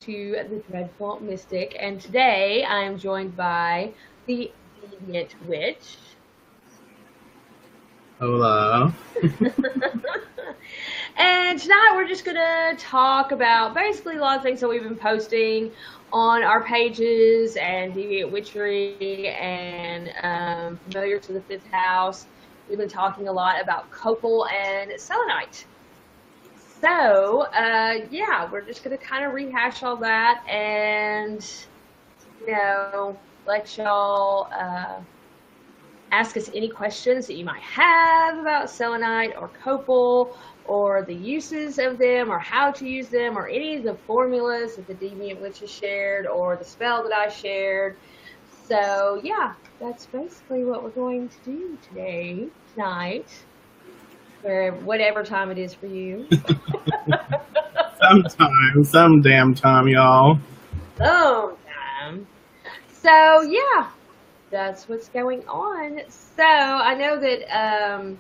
to the Dreadful Mystic, and today I am joined by the Deviant Witch. Hello. And tonight we're just going to talk about basically a lot of things that we've been posting on our pages and Deviant Witchery and Familiar to the Fifth House. We've been talking a lot about Copal and Selenite. So, yeah, we're just going to kind of rehash all that and, let y'all ask us any questions that you might have about Selenite or Copal or the uses of them or how to use them or any of the formulas that the Deviant Witch has shared or the spell that I shared. So, yeah, that's basically what we're going to do tonight. Or whatever time it is for you. Some damn time, y'all. Sometime. So, yeah, that's what's going on. So, I know that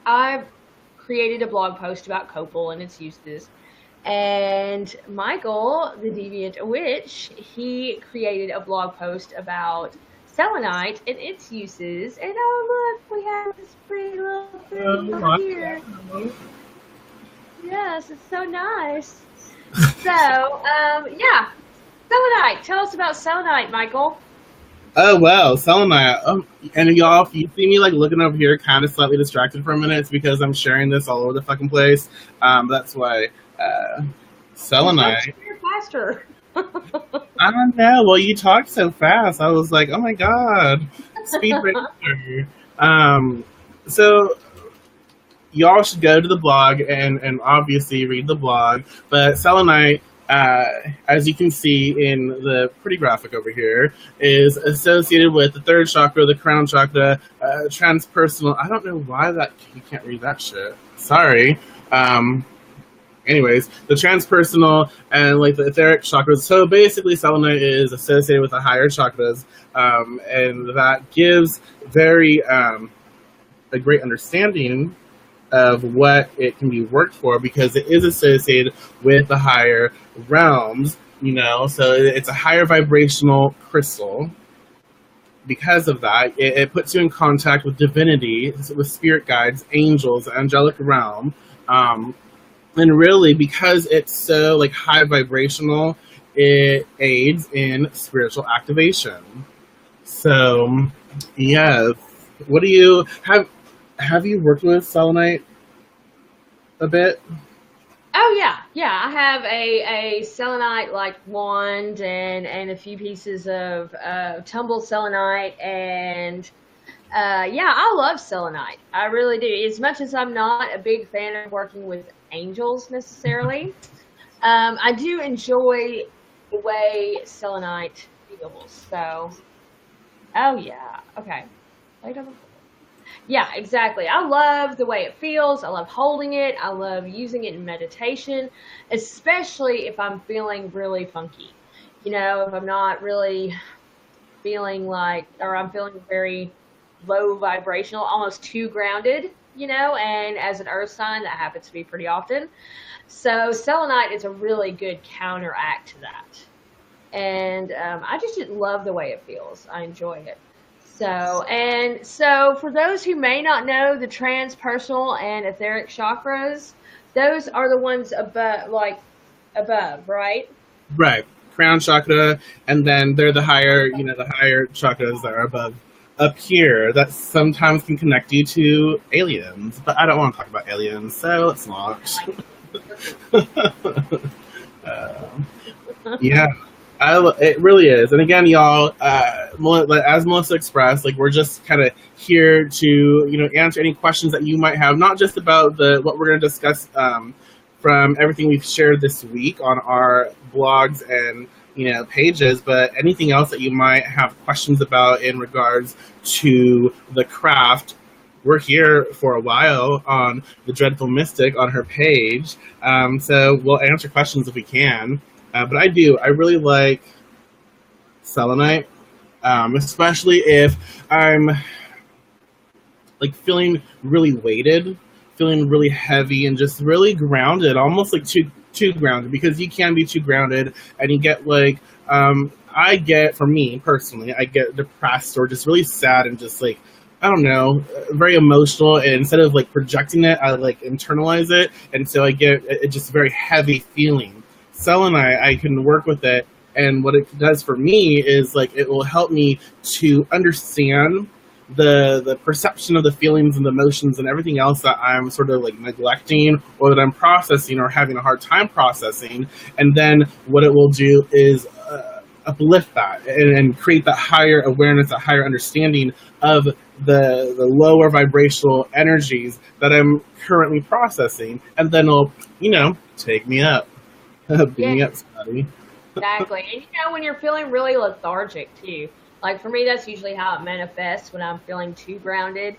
I've created a blog post about Copal and its uses. And Michael, the Deviant Witch, he created a blog post about Selenite and its uses. And oh, look, we have this pretty little thing over here. Yes, it's so nice. So, yeah. Selenite. Tell us about Selenite, Michael. Oh, well, Selenite. And y'all, if you see me looking over here kind of slightly distracted for a minute, it's because I'm sharing this all over the fucking place. That's why. Selenite. Faster. I don't know. Well, you talked so fast. I was like, oh my god. Speed breaker. So y'all should go to the blog and obviously read the blog. But Selenite, as you can see in the pretty graphic over here, is associated with the third chakra, the crown chakra, transpersonal. I don't know why you can't read that shit. Sorry. Anyways, the transpersonal and the etheric chakras. So basically, Selenite is associated with the higher chakras, and that gives a great understanding of what it can be worked for because it is associated with the higher realms. So it's a higher vibrational crystal. Because of that, it puts you in contact with divinity, with spirit guides, angels, angelic realm. And really, because it's so high vibrational, it aids in spiritual activation. So, yes. What do you have you worked with Selenite a bit? Oh yeah. I have a Selenite wand and a few pieces of tumbled Selenite and. I love Selenite. I really do. As much as I'm not a big fan of working with angels necessarily, I do enjoy the way Selenite feels. So, oh yeah, okay. Yeah, exactly. I love the way it feels. I love holding it. I love using it in meditation, especially if I'm feeling really funky. If I'm not really feeling or I'm feeling very low vibrational, almost too grounded, and as an earth sign, that happens to be pretty often. So Selenite is a really good counteract to that. And I just love the way it feels. I enjoy it. So for those who may not know the transpersonal and etheric chakras, those are the ones above, right? Right. Crown chakra, and then they're the higher chakras that are above. Up here, that sometimes can connect you to aliens, but I don't want to talk about aliens, so let's not. Yeah, it really is. And again, y'all, as Melissa expressed, we're just kind of here to answer any questions that you might have, not just about what we're going to discuss from everything we've shared this week on our blogs and pages, but anything else that you might have questions about in regards to the craft. We're here for a while on the Dreadful Mystic on her page, so we'll answer questions if we can. But I really like Selenite, especially if I'm feeling really weighted, feeling really heavy, and just really grounded, almost too too grounded, because you can be too grounded and you get like, for me personally, I get depressed or just really sad and just like, I don't know, very emotional. And instead of like projecting it, I like internalize it. And so I get it just very heavy feeling. Selenite, I can work with it. And what it does for me is like, it will help me to understand the perception of the feelings and the emotions and everything else that I'm sort of like neglecting or that I'm processing or having a hard time processing. And then what it will do is uplift that and create that higher awareness, that higher understanding of the lower vibrational energies that I'm currently processing. And then it'll, take me up. Beat me up, Scotty. Exactly. And when you're feeling really lethargic too, like for me, that's usually how it manifests when I'm feeling too grounded,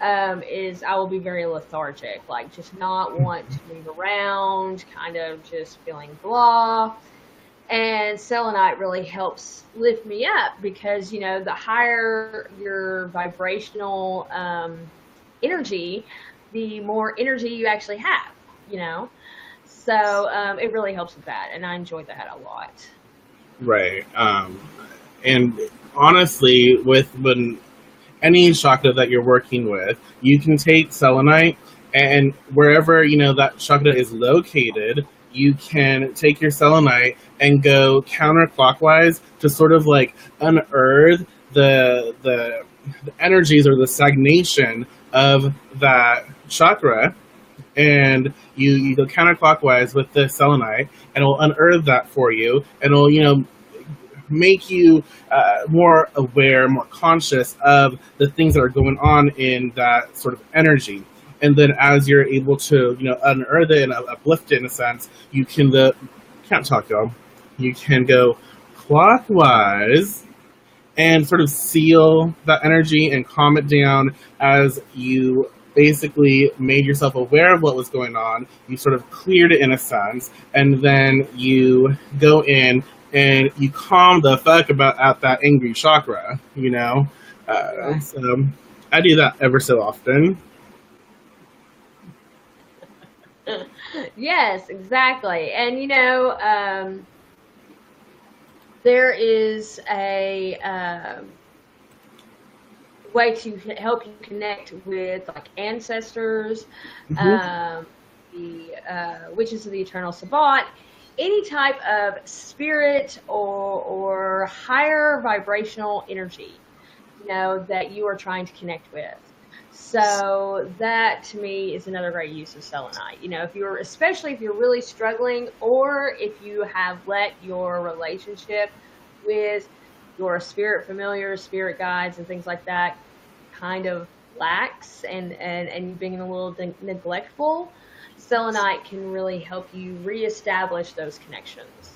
is I will be very lethargic, like just not want to move around, kind of just feeling blah. And selenite really helps lift me up because, the higher your vibrational energy, the more energy you actually have. So it really helps with that, and I enjoy that a lot. Right. And honestly, when any chakra that you're working with, you can take selenite, and wherever that chakra is located, you can take your selenite and go counterclockwise to sort of like unearth the energies or the stagnation of that chakra. And you go counterclockwise with the selenite, and it'll unearth that for you, and it'll make you more aware, more conscious of the things that are going on in that sort of energy. And then as you're able to unearth it and uplift it in a sense, you can can't talk, y'all. You can go clockwise and sort of seal that energy and calm it down as you basically made yourself aware of what was going on. You sort of cleared it in a sense, and then you go in and you calm the fuck out that angry chakra, Right. So I do that ever so often. Yes, exactly. And there is a way to help you connect with like ancestors, Mm-hmm. the witches of the eternal Sabbat, any type of spirit or higher vibrational energy, that you are trying to connect with. So that to me is another great use of selenite. Especially if you're really struggling, or if you have let your relationship with your spirit familiars, spirit guides, and things like that kind of lax, and you've been a little neglectful, selenite can really help you reestablish those connections.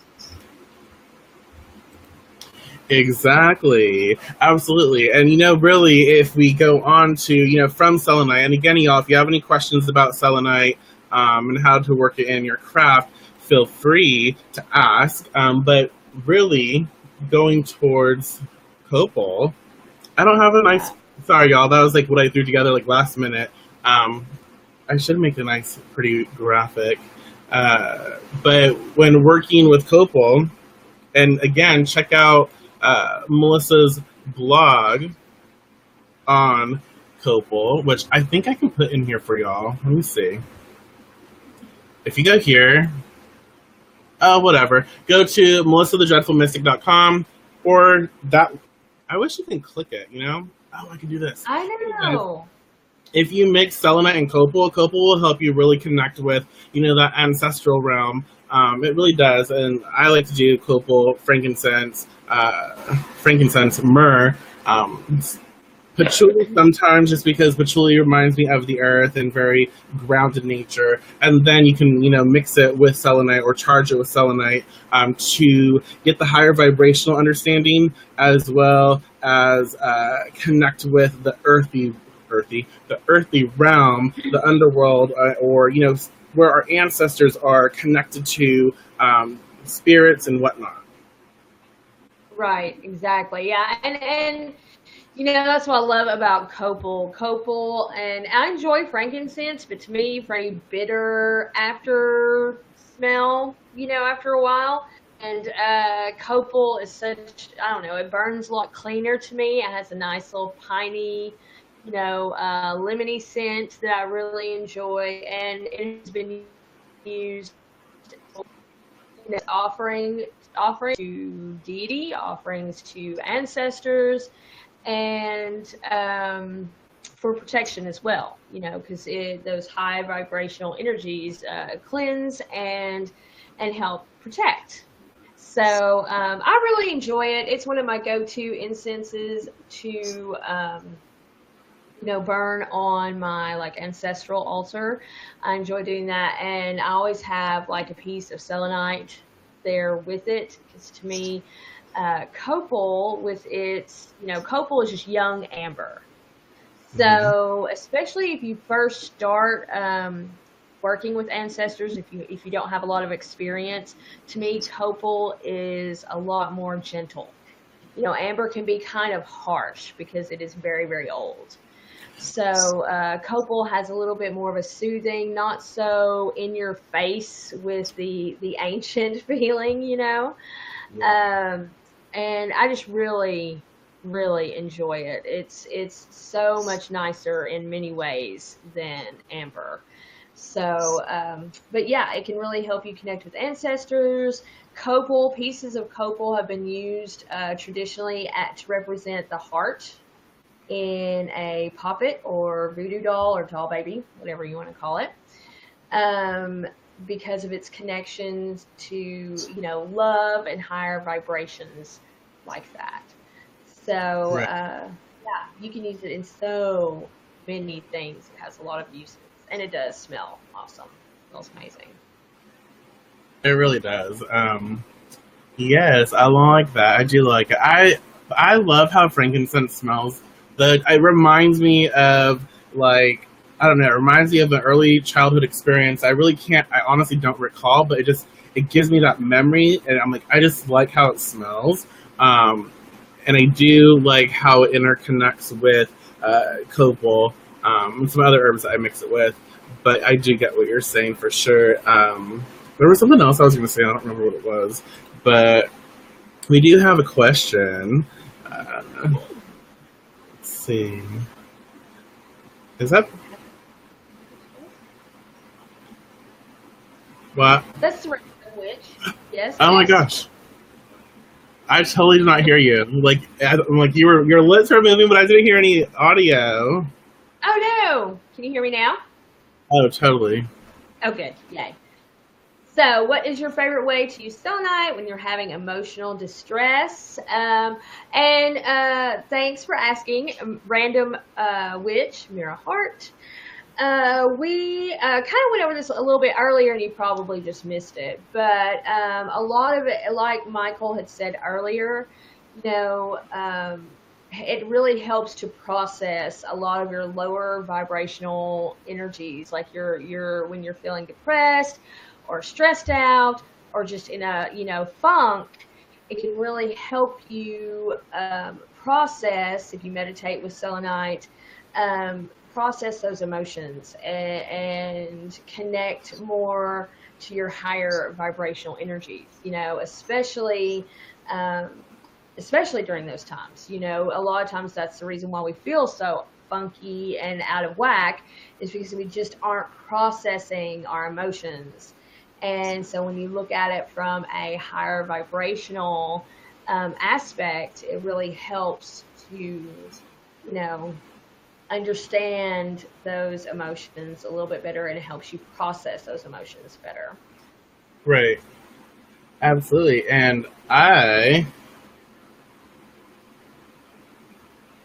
Exactly. Absolutely. And, really, if we go on to, from selenite, and again, y'all, if you have any questions about selenite and how to work it in your craft, feel free to ask. But really, going towards Copal, I don't have a nice, sorry, y'all, that was like what I threw together like last minute. I should make a nice, pretty graphic. But when working with Copal, and again, check out Melissa's blog on Copal, which I think I can put in here for y'all. Let me see. If you go here, whatever, go to melissthedreadfulmystic.com, or that. I wish you can click it, Oh, I can do this. I know. If you mix selenite and copal, copal will help you really connect with, that ancestral realm. It really does. And I like to do copal, frankincense, myrrh, patchouli sometimes, just because patchouli reminds me of the earth and very grounded nature. And then you can, mix it with selenite or charge it with selenite to get the higher vibrational understanding, as well as connect with the earthy realm, the underworld, or where our ancestors are connected to spirits and whatnot. Right, exactly. Yeah, and that's what I love about copal, and I enjoy frankincense, but to me, for any bitter after smell, after a while. And copal is such, I don't know, it burns a lot cleaner to me. It has a nice little piney, lemony scent that I really enjoy. And it has been used offering to deity, offerings to ancestors, and for protection as well, because those high vibrational energies cleanse and help protect. So I really enjoy it. It's one of my go-to incenses to burn on my like ancestral altar. I enjoy doing that, and I always have like a piece of selenite there with it, because to me, copal with its, copal is just young amber. So especially if you first start working with ancestors, if you don't have a lot of experience, to me, copal is a lot more gentle. Amber can be kind of harsh because it is very, very old. So copal has a little bit more of a soothing, not so in your face with the ancient feeling, and I just really, really enjoy it. It's so much nicer in many ways than amber. So, but yeah, it can really help you connect with ancestors. Pieces of copal have been used traditionally to represent the heart in a poppet or voodoo doll or doll baby, whatever you want to call it, because of its connections to, love and higher vibrations like that. So, right. Yeah, you can use it in so many things. It has a lot of uses, and it does smell awesome. It smells amazing. It really does. Yes, I like that. I do like it. I love how frankincense smells. It reminds me of, like, I don't know, it reminds me of an early childhood experience. I honestly don't recall, but it gives me that memory, and I'm like, I just like how it smells. And I do like how it interconnects with copal and some other herbs that I mix it with. But I do get what you're saying for sure. There was something else I was going to say. I don't remember what it was. But we do have a question. Let's see. Is that... What? That's the random witch. Yes. Oh my gosh. I totally did not hear you. Your lips were moving, but I didn't hear any audio. Oh no! Can you hear me now? Oh, totally. Oh, good. Yay. So, what is your favorite way to use selenite when you're having emotional distress? Thanks for asking, random witch, Mira Hart. We kind of went over this a little bit earlier, and you probably just missed it. But a lot of it, like Michael had said earlier, it really helps to process a lot of your lower vibrational energies, like when you're feeling depressed or stressed out or just in a funk. It can really help you process, if you meditate with selenite, process those emotions and connect more to your higher vibrational energies, especially during those times. A lot of times that's the reason why we feel so funky and out of whack, is because we just aren't processing our emotions. And so when you look at it from a higher vibrational aspect, it really helps to, understand those emotions a little bit better, and it helps you process those emotions better. Right. Absolutely. And I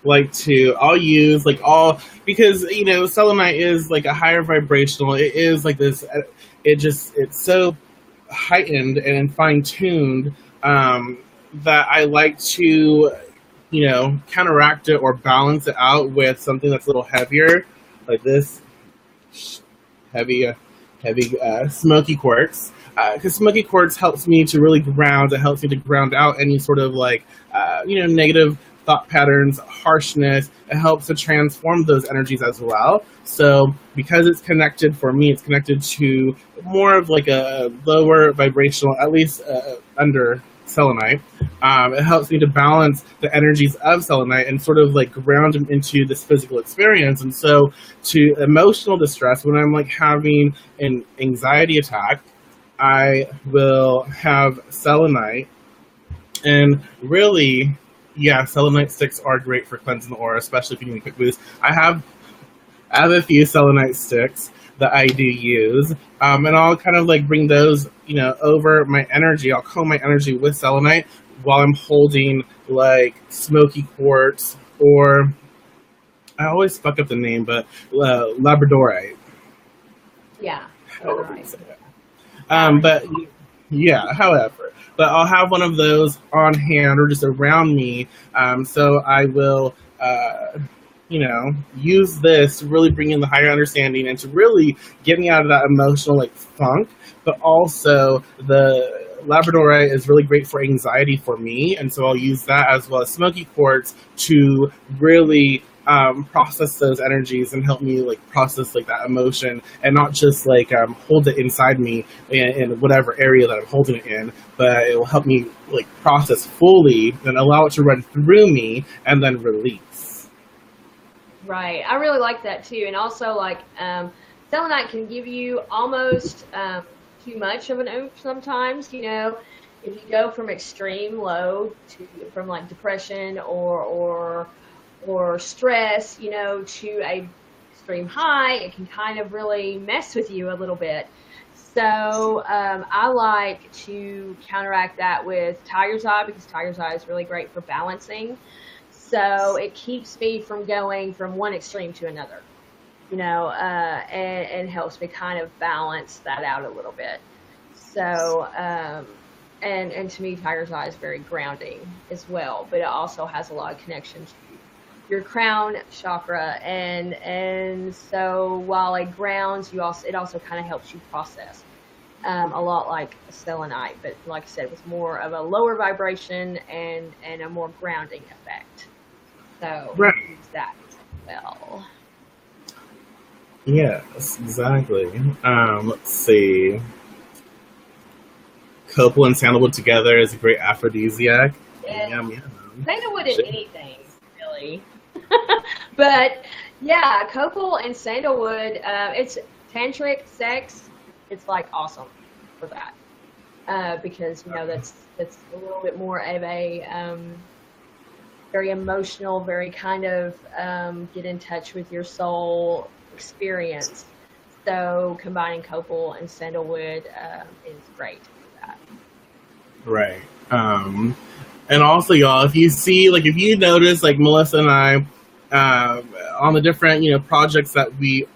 I'll use because selenite is like a higher vibrational. It is like this. It's so heightened and fine-tuned that I like to counteract it or balance it out with something that's a little heavier, like this heavy smoky quartz. Because smoky quartz helps me to really ground. It helps me to ground out any sort of negative thought patterns, harshness. It helps to transform those energies as well. So because it's connected, for me, it's connected to more of like a lower vibrational, at least under selenite. It helps me to balance the energies of selenite and sort of like ground them into this physical experience. And so to emotional distress, when I'm like having an anxiety attack, I will have selenite. And really, yeah, selenite sticks are great for cleansing the aura, especially if you need a quick boost. I have a few selenite sticks that I do use, and I'll kind of like bring those, over my energy. I'll comb my energy with selenite while I'm holding like smoky quartz, or I always fuck up the name, but labradorite. Yeah. But yeah, however, but I'll have one of those on hand or just around me. So I will, use this to really bring in the higher understanding and to really get me out of that emotional like funk. But also the labradorite is really great for anxiety for me. And so I'll use that as well as smoky quartz to really process those energies and help me like process like that emotion, and not just like hold it inside me in whatever area that I'm holding it in, but it will help me like process fully and allow it to run through me and then release. Right. I really like that too. And also like selenite can give you almost too much of an oomph sometimes, if you go from extreme low from like depression or stress, to a extreme high, it can kind of really mess with you a little bit. So I like to counteract that with tiger's eye, because tiger's eye is really great for balancing. So it keeps me from going from one extreme to another, and helps me kind of balance that out a little bit. So, and to me, tiger's eye is very grounding as well, but it also has a lot of connection to your crown chakra, and so while it grounds you, it also kind of helps you process a lot like selenite, but like I said, with more of a lower vibration and a more grounding effect. So right. Use that as well. Yes, exactly. Let's see. Copal and sandalwood together is a great aphrodisiac. Yeah. Yum. Sandalwood in anything, really. But yeah, copal and sandalwood, it's tantric sex. It's like awesome for that, because that's a little bit more of a very emotional, very kind of get in touch with your soul experience. So combining copal and sandalwood is great for that. Right. And also, y'all, if you notice, like Melissa and I, on the different, projects that we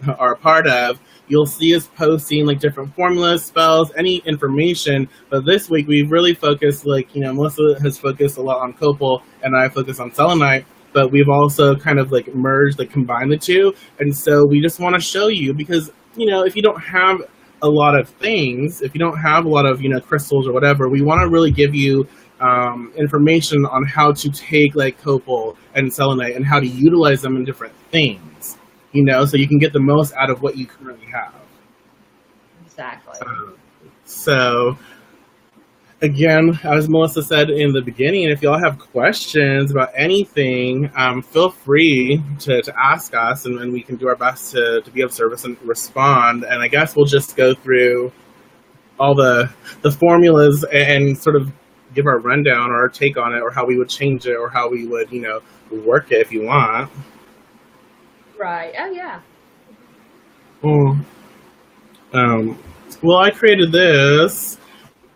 are a part of, you'll see us posting like different formulas, spells, any information. But this week we've really focused, Melissa has focused a lot on copal and I focus on selenite, but we've also kind of like merged, like combined the two. And so we just want to show you, because, if you don't have a lot of things, if you don't have a lot of, crystals or whatever, we want to really give you information on how to take like copal and selenite and how to utilize them in different things, so you can get the most out of what you currently have. Exactly. So again, as Melissa said in the beginning, if y'all have questions about anything, feel free to ask us, and we can do our best to be of service and respond. And I guess we'll just go through all the formulas and sort of give our rundown or our take on it, or how we would change it, or how we would, work it if you want. Right. Oh, yeah. Well, I created this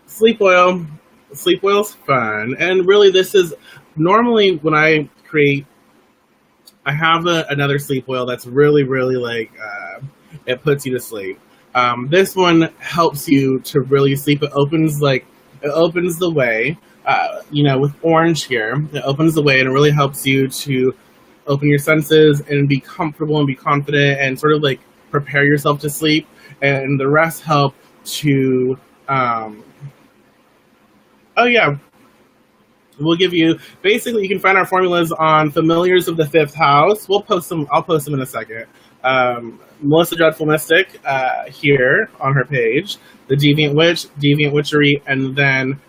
sleep oil. Sleep oil's fun. And really, this is normally when I create, I have another sleep oil that's really, really like, it puts you to sleep. This one helps you to really sleep. It opens the way, with orange here. It opens the way, and it really helps you to open your senses and be comfortable and be confident and sort of like prepare yourself to sleep. And the rest help to, We'll give you, basically, you can find our formulas on Familiars of the Fifth House. We'll post them. I'll post them in a second. Melissa Dreadful Mystic here on her page, the Deviant Witch, Deviant Witchery, and then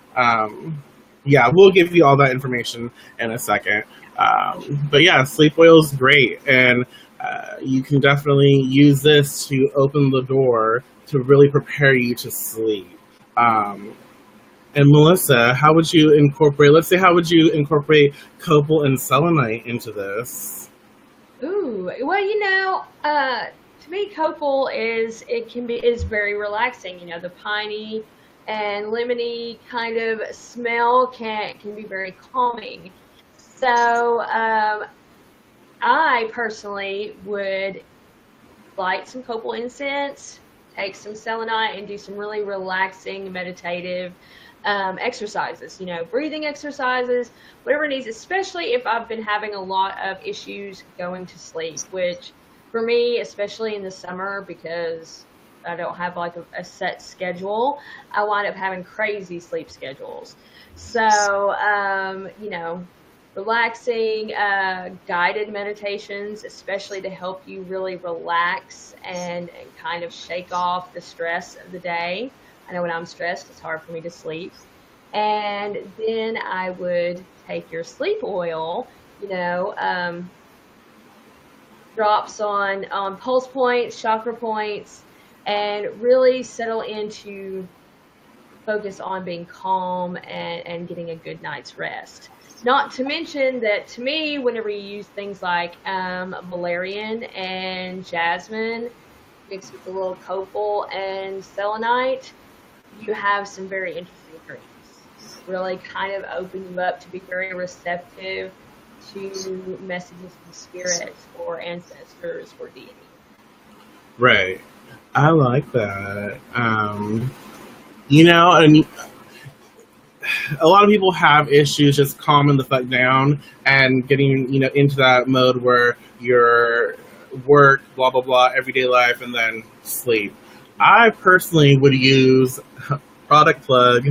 yeah, we'll give you all that information in a second. But yeah, sleep oil is great, and you can definitely use this to open the door to really prepare you to sleep. And Melissa, how would you incorporate, let's say, how would you incorporate Copal and Selenite into this? Ooh, well, to me, Copal is very relaxing. You know, the piney and lemony kind of smell can be very calming. So I personally would light some Copal incense, take some selenite, and do some really relaxing, meditative exercises, breathing exercises, whatever it needs, especially if I've been having a lot of issues going to sleep, which for me, especially in the summer, because I don't have like a set schedule, I wind up having crazy sleep schedules. So, relaxing, guided meditations, especially to help you really relax and kind of shake off the stress of the day. I know when I'm stressed, it's hard for me to sleep. And then I would take your sleep oil, drops on pulse points, chakra points, and really settle into focus on being calm and getting a good night's rest. Not to mention that, to me, whenever you use things like valerian and jasmine mixed with a little copal and selenite, you have some very interesting dreams. Really kind of open you up to be very receptive to messages from spirits or ancestors or deities. Right. I like that. And a lot of people have issues just calming the fuck down and getting, into that mode where you're work, blah, blah, blah, everyday life, and then sleep. I personally would use product plug,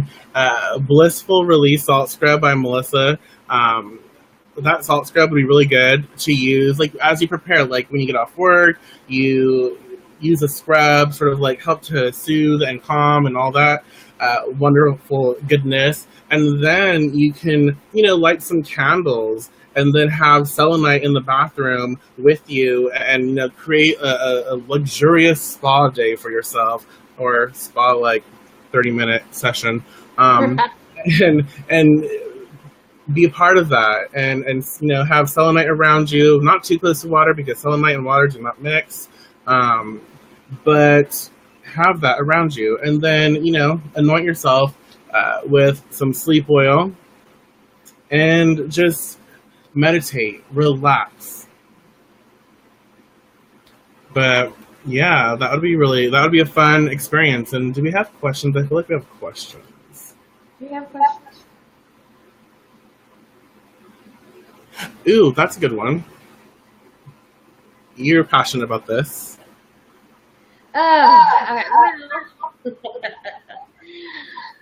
Blissful Release Salt Scrub by Melissa. That salt scrub would be really good to use, like, as you prepare, like, when you get off work, you use a scrub, sort of, like, help to soothe and calm and all that wonderful goodness. And then you can, light some candles and then have selenite in the bathroom with you and, create a luxurious spa day for yourself, or spa, like, 30-minute session. And be a part of that, and have selenite around you, not too close to water because selenite and water do not mix, but have that around you, and then anoint yourself with some sleep oil and just meditate, relax. But yeah, that would be a fun experience. And do we have questions? I feel like we have questions. Do we have questions? Ooh, that's a good one. You're passionate about this. Okay.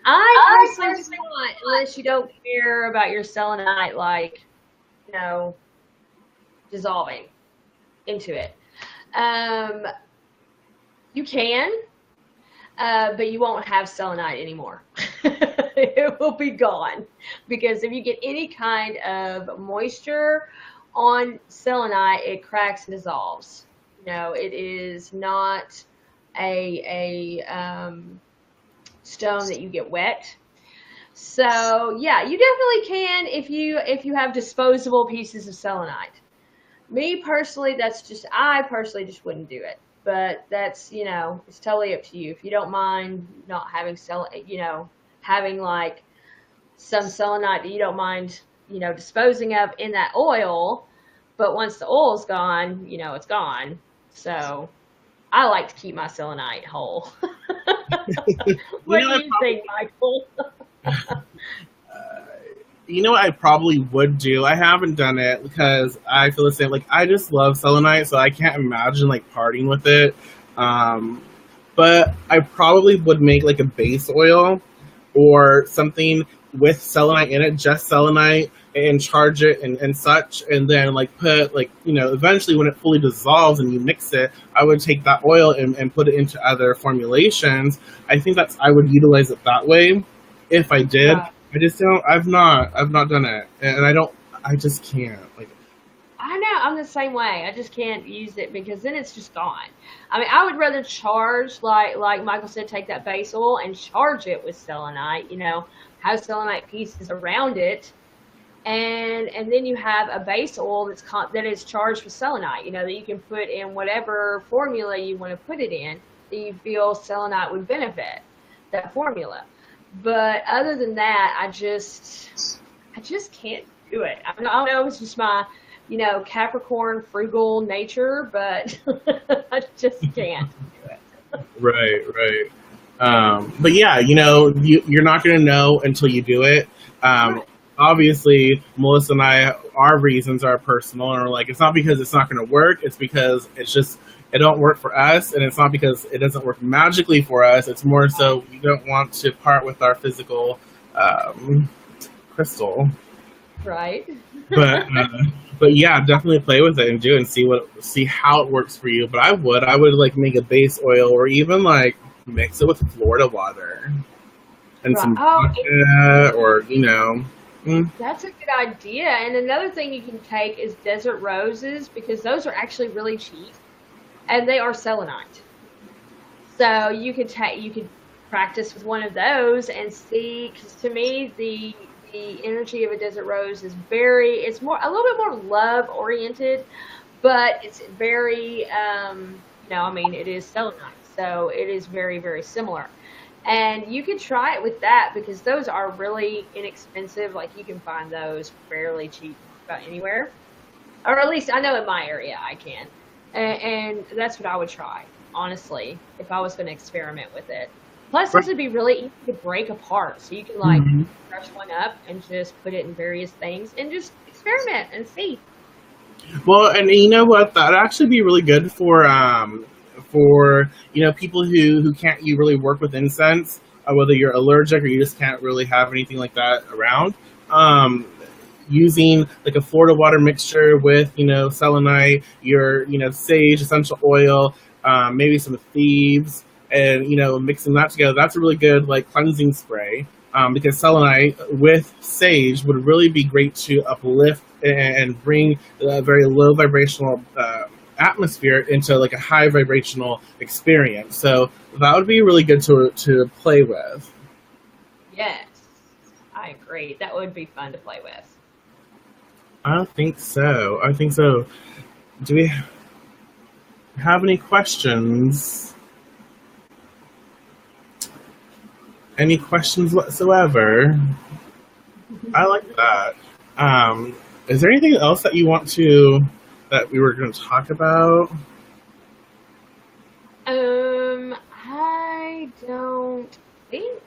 I personally just want, unless you don't care about your selenite, like, dissolving into it. You can, but you won't have selenite anymore. It will be gone, because if you get any kind of moisture on selenite, it cracks and dissolves. It is not a stone that you get wet. So yeah, you definitely can if you have disposable pieces of selenite. Me personally, I personally just wouldn't do it. But that's, it's totally up to you. If you don't mind not having having like some selenite that you don't mind, disposing of in that oil, but once the oil's gone, it's gone. So I like to keep my selenite whole. What do you think, Michael? What I probably would do? I haven't done it because I feel the same. Like, I just love selenite, so I can't imagine, like, partying with it. But I probably would make, like, a base oil or something with selenite in it, just selenite, and charge it and such, and then like put like, you know, eventually when it fully dissolves and you mix it, I would take that oil and put it into other formulations. I think I would utilize it that way if I did. Right. I just don't. I've not done it, and I just can't. Like, I know, I'm the same way. I just can't use it because then it's just gone. I mean, I would rather charge, like Michael said, take that base oil and charge it with selenite, you know, have selenite pieces around it, and then you have a base oil that is charged with selenite, you know, that you can put in whatever formula you want to put it in that you feel selenite would benefit that formula. But other than that, I just can't do it. I don't know if it's just my, you know, Capricorn frugal nature, but I just can't do it. right. But yeah, you know, you're not going to know until you do it. Right. Obviously, Melissa and I, our reasons are personal, and we're like, it's not because it's not going to work. It's because it don't work for us, and it's not because it doesn't work magically for us. It's more so we don't want to part with our physical crystal. Right. But yeah, definitely play with it and do it and see how it works for you. But I would like make a base oil or even like mix it with Florida water and Right. some Oh, vodka, or you know. that's a good idea. And another thing you can take is desert roses because those are actually really cheap and they are selenite. So you could practice with one of those and see. Because to me, the energy of a desert rose is it's more a little bit more love oriented, but it's very you know, I mean, it is selenite, so it is very very similar. And you can try it with that because those are really inexpensive. Like you can find those fairly cheap about anywhere, or at least I know in my area I can. And that's what I would try, honestly, if I was going to experiment with it. Plus, Right. this would be really easy to break apart. So you can like brush one up and just put it in various things and just experiment and see. Well, and you know what? That'd actually be really good for you know, people who can't you really work with incense, whether you're allergic or you just can't really have anything like that around. Using like a Florida water mixture with, you know, selenite, your, you know, sage essential oil, maybe some thieves, and you know, mixing that together. That's a really good like cleansing spray. Because selenite with sage would really be great to uplift and bring a very low vibrational atmosphere into like a high vibrational experience. So that would be really good to play with. Yes, I agree. That would be fun to play with. I think so. I think so. Do we have any questions? Any questions whatsoever? I like that. Is there anything else that that we were going to talk about? I don't think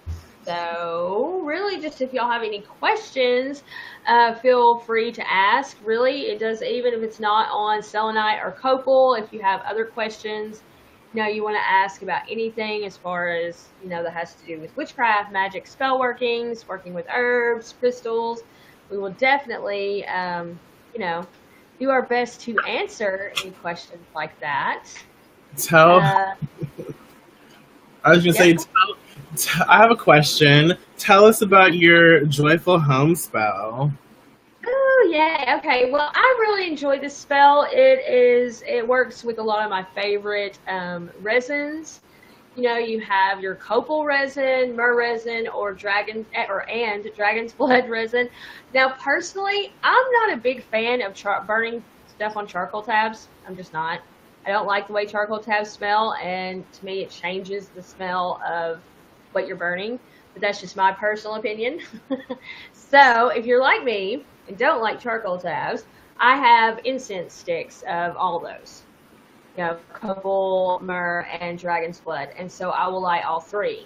so. Really, just if y'all have any questions, feel free to ask. Really, it does, even if it's not on selenite or copal, if you have other questions, you know, you want to ask about anything as far as, you know, that has to do with witchcraft, magic, spell workings, working with herbs, crystals, we will definitely, you know, do our best to answer any questions like that. Tell. Uh, I was going to yeah. say, I have a question. Tell us about your joyful home spell. Oh yeah, okay. Well, I really enjoy this spell. It works with a lot of my favorite resins. You know, you have your copal resin, myrrh resin, or dragon's blood resin. Now, personally, I'm not a big fan of burning stuff on charcoal tabs. I'm just not. I don't like the way charcoal tabs smell, and to me, it changes the smell of what you're burning. But that's just my personal opinion. So, if you're like me and don't like charcoal tabs, I have incense sticks of all those. You know, copal, myrrh, and dragon's blood. And so I will light all three.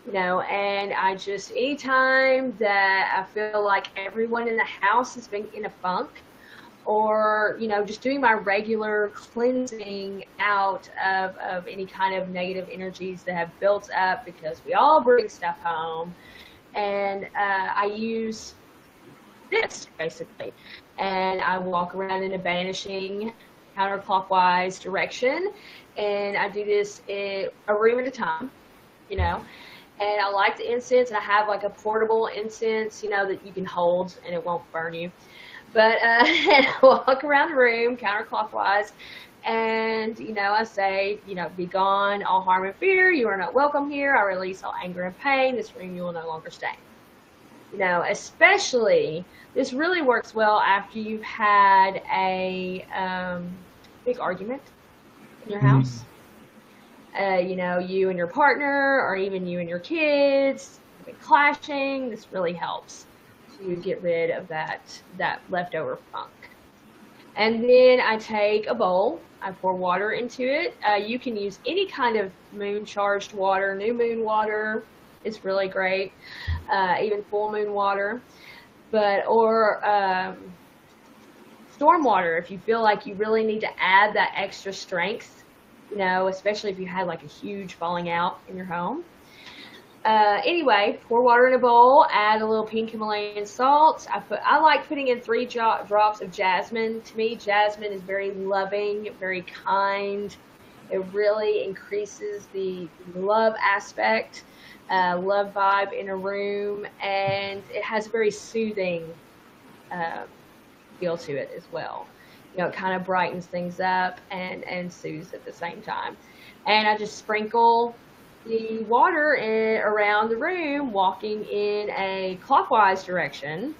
You know, and I just, anytime that I feel like everyone in the house has been in a funk, or, you know, just doing my regular cleansing out of any kind of negative energies that have built up because we all bring stuff home, and I use this basically, and I walk around in a banishing counterclockwise direction, and I do this in a room at a time, you know. And I like the incense, and I have like a portable incense, you know, that you can hold and it won't burn you. But and I walk around the room counterclockwise, and you know, I say, you know, be gone, all harm and fear. You are not welcome here. I release all anger and pain. This room you will no longer stay. You know, especially this really works well after you've had a big argument in your house. You know, you and your partner, or even you and your kids, have been clashing. This really helps to get rid of that leftover funk. And then I take a bowl, I pour water into it. You can use any kind of moon-charged water, new moon water. It's really great. Even full moon water, or storm water if you feel like you really need to add that extra strength. You know, especially if you had like a huge falling out in your home. Anyway, pour water in a bowl, add a little pink Himalayan salt. I like putting in 3 drops of jasmine. To me, jasmine is very loving, very kind. It really increases the love aspect, love vibe in a room, and it has a very soothing feel to it as well. You know, it kind of brightens things up and soothes at the same time. And I just sprinkle the water around the room, walking in a clockwise direction,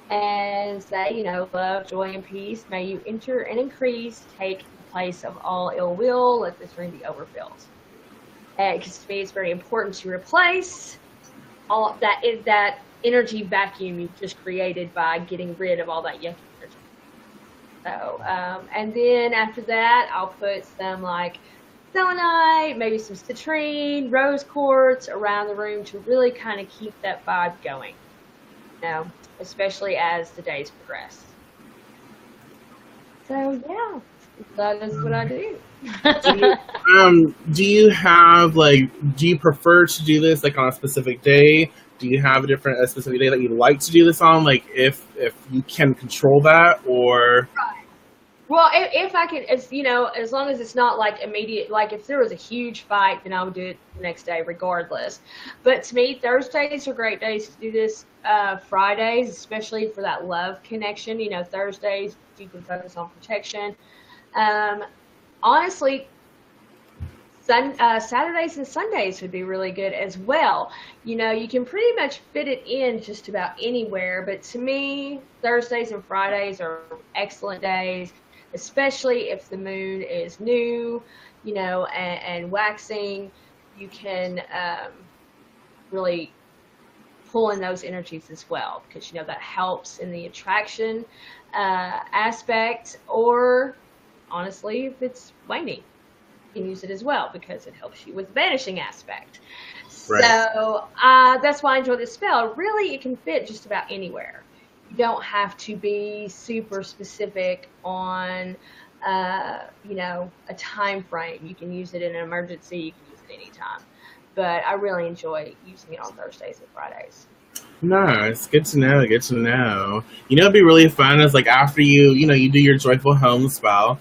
and say, you know, love, joy, and peace, may you enter and increase, take the place of all ill will, let this room be overfilled. Because to me, it's very important to replace all that energy vacuum you've just created by getting rid of all that yucky energy. So, and then after that, I'll put some like selenite, maybe some citrine, rose quartz around the room to really kind of keep that vibe going, you know, especially as the days progress. So yeah, that is what I do. Do you have do you prefer to do this like on a specific day? Do you have a specific day that you'd like to do this on? Like if you can control that, or? Well, if I can, it's, you know, as long as it's not like immediate, like if there was a huge fight, then I would do it the next day regardless. But to me, Thursdays are great days to do this. Fridays, especially for that love connection, you know, Thursdays you can focus on protection. Honestly, Saturdays and Sundays would be really good as well. You know, you can pretty much fit it in just about anywhere, but to me, Thursdays and Fridays are excellent days, especially if the moon is new, you know, and waxing. You can really pull in those energies as well, because, you know, that helps in the attraction aspect, or honestly, if it's waning, you can use it as well because it helps you with the vanishing aspect. Right. So that's why I enjoy this spell. Really, it can fit just about anywhere. You don't have to be super specific on, you know, a time frame. You can use it in an emergency. You can use it anytime. But I really enjoy using it on Thursdays and Fridays. Nice. Good to know. Good to know. You know, it'd be really fun is like after you do your Joyful Home spell,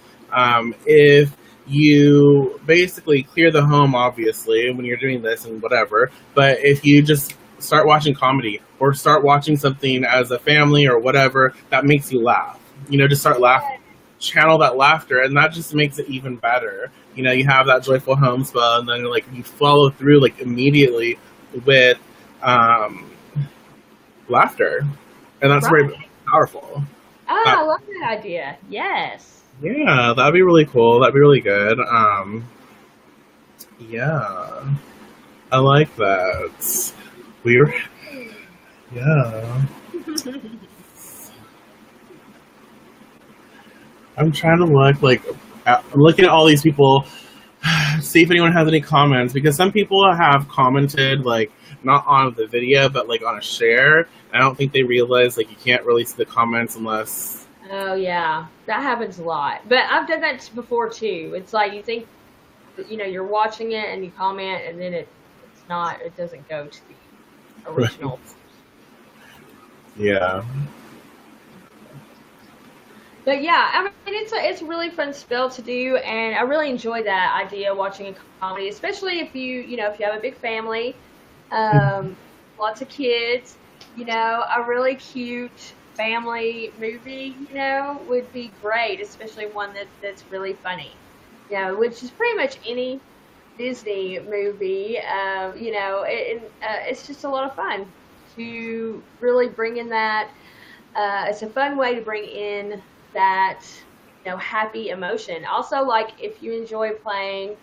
if you basically clear the home, obviously, when you're doing this and whatever, but if you just start watching comedy or start watching something as a family or whatever that makes you laugh, you know, just start laughing, channel that laughter, and that just makes it even better. You know, you have that Joyful Home spell, and then like you follow through like immediately with laughter, and that's right. Very powerful. Oh, I love that idea. Yes. Yeah, that'd be really cool. That'd be really good. Yeah, I like that. Yeah. I'm trying to look I'm looking at all these people, see if anyone has any comments, because some people have commented like not on the video but like on a share. I don't think they realize like you can't really see the comments unless. Oh yeah, that happens a lot. But I've done that before too. It's like you think, you know, you're watching it and you comment, and then it doesn't go to original. Yeah. But yeah, I mean, it's a really fun spell to do, and I really enjoy that idea watching a comedy, especially if if you have a big family, lots of kids, a really cute family movie, would be great, especially one that's really funny, which is pretty much any Disney movie. It's just a lot of fun to really bring in that. It's a fun way to bring in that happy emotion. Also, like if you enjoy playing,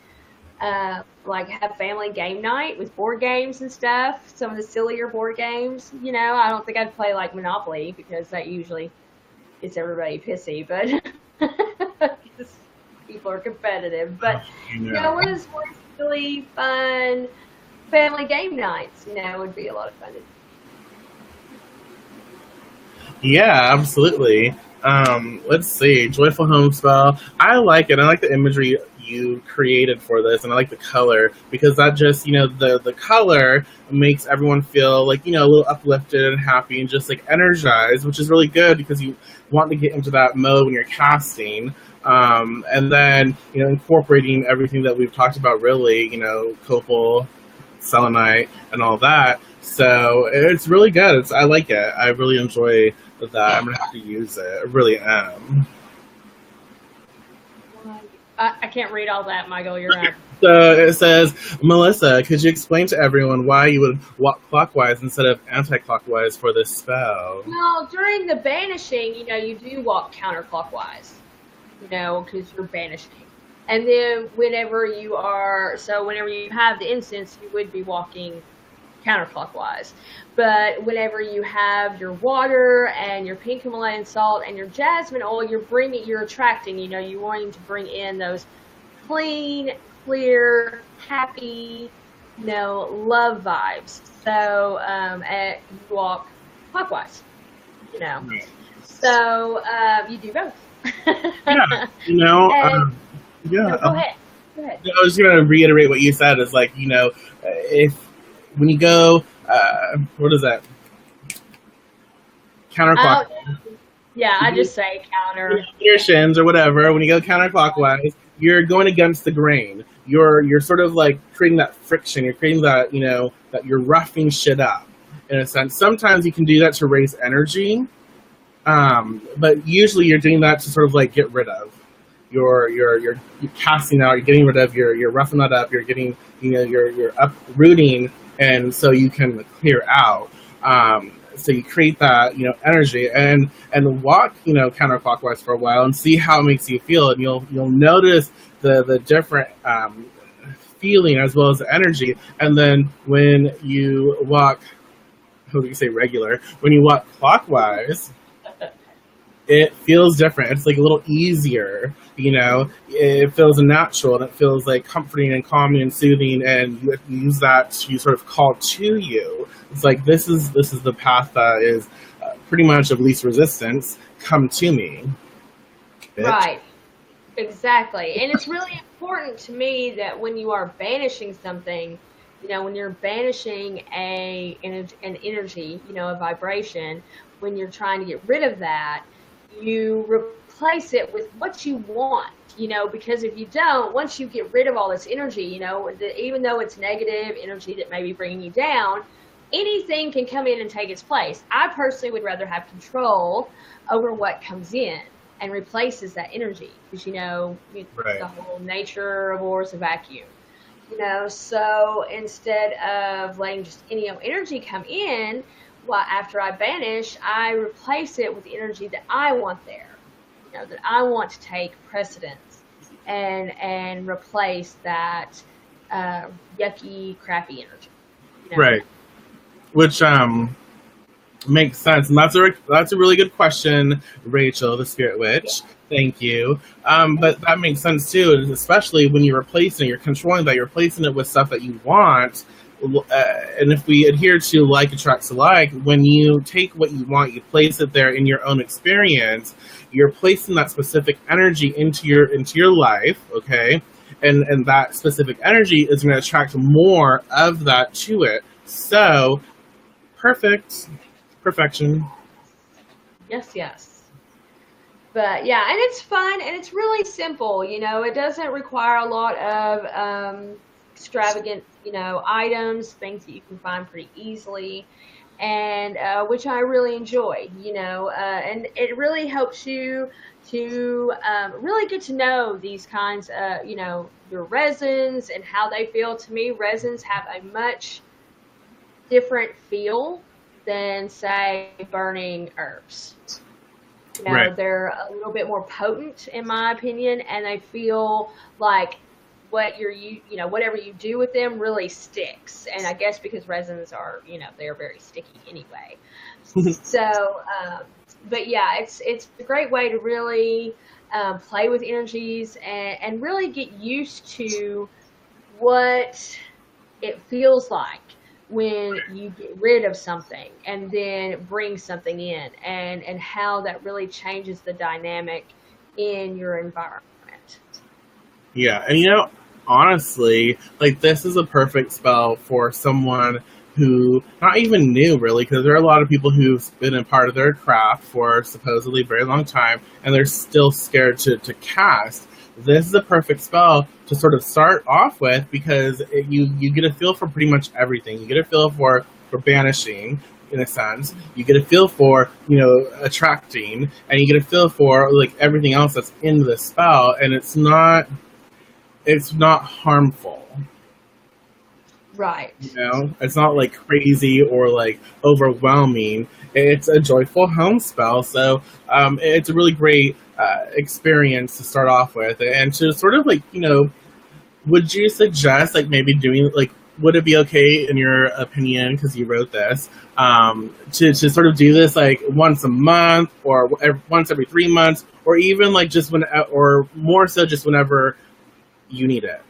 like have family game night with board games and stuff, some of the sillier board games. I don't think I'd play like Monopoly because that usually gets everybody pissy, but because people are competitive. But one of those more silly, fun family game nights, would be a lot of fun. Yeah, absolutely. Let's see. Joyful Home Spell. I like it. I like the imagery you created for this, and I like the color because that just, the color makes everyone feel like, a little uplifted and happy and just like energized, which is really good because you want to get into that mode when you're casting. And then, incorporating everything that we've talked about, really, Copal, Selenite, and all that. So it's really good. I like it. I really enjoy that. I'm going to have to use it. I really am. I can't read all that, Michael. You're right. So it says, Melissa, could you explain to everyone why you would walk clockwise instead of anti-clockwise for this spell? Well, during the banishing, you do walk counterclockwise, because you're banishing. And then whenever you have the incense, you would be walking counterclockwise. But whenever you have your water and your pink Himalayan salt and your jasmine oil, you're attracting, you're wanting to bring in those clean, clear, happy, love vibes. So you walk clockwise, So you do both. Yeah, No, go ahead. I was going to reiterate what you said. Is like, when you go, what is that? Counterclockwise. I just say counter. Your shins or whatever. When you go counterclockwise, you're going against the grain. You're sort of like creating that friction. You're creating that, that you're roughing shit up in a sense. Sometimes you can do that to raise energy, but usually you're doing that to sort of like get rid of. You're casting out. You're getting rid of. You're roughing that up. You're getting, you're uprooting. And so you can clear out. So you create that, energy and walk, counterclockwise for a while and see how it makes you feel. And you'll notice the different feeling as well as the energy. And then when you walk, how do you say regular? When you walk clockwise, it feels different. It's like a little easier, it feels natural and it feels like comforting and calming and soothing, and you use that to sort of call to you. It's like, this is the path that is pretty much of least resistance. Come to me. Bitch. Right. Exactly. And it's really important to me that when you are banishing something, when you're banishing an energy, a vibration, when you're trying to get rid of that, you replace it with what you want, because if you don't, once you get rid of all this energy, even though it's negative energy that may be bringing you down, anything can come in and take its place. I personally would rather have control over what comes in and replaces that energy, because, right. The whole nature of war is a vacuum, so instead of letting just any energy come in, well, after I banish, I replace it with the energy that I want there, that I want to take precedence and replace that yucky, crappy energy. Right. Which makes sense, and that's a really good question, Rachel, the Spirit Witch. Thank you. But that makes sense too, especially when you're controlling that, you're replacing it with stuff that you want. And if we adhere to like attracts alike, when you take what you want, you place it there in your own experience, you're placing that specific energy into your life, okay? And that specific energy is going to attract more of that to it. So Perfection. Yes, yes. But yeah, and it's fun and it's really simple. It doesn't require a lot of extravagant, items, things that you can find pretty easily, and which I really enjoy. And it really helps you to really get to know these kinds of, your resins and how they feel. To me, resins have a much different feel than, say, burning herbs. Right. They're a little bit more potent, in my opinion, and they feel like whatever you do with them really sticks. And I guess because resins are, they're very sticky anyway. So, but yeah, it's a great way to really play with energies and really get used to what it feels like when you get rid of something and then bring something in, and how that really changes the dynamic in your environment. Yeah, and honestly, like this is a perfect spell for someone who not even new really, because there are a lot of people who've been a part of their craft for supposedly a very long time and they're still scared to cast. This is a perfect spell to sort of start off with, because you get a feel for pretty much everything. You get a feel for banishing, in a sense. You get a feel for, attracting, and you get a feel for like everything else that's in the spell, and it's not harmful. Right. It's not like crazy or like overwhelming. It's a joyful home spell, so it's a really great experience to start off with, and to sort of like, would you suggest like maybe doing like, would it be okay in your opinion, because you wrote this, to sort of do this like once a month or once every 3 months, or even like just or more so just whenever you need it?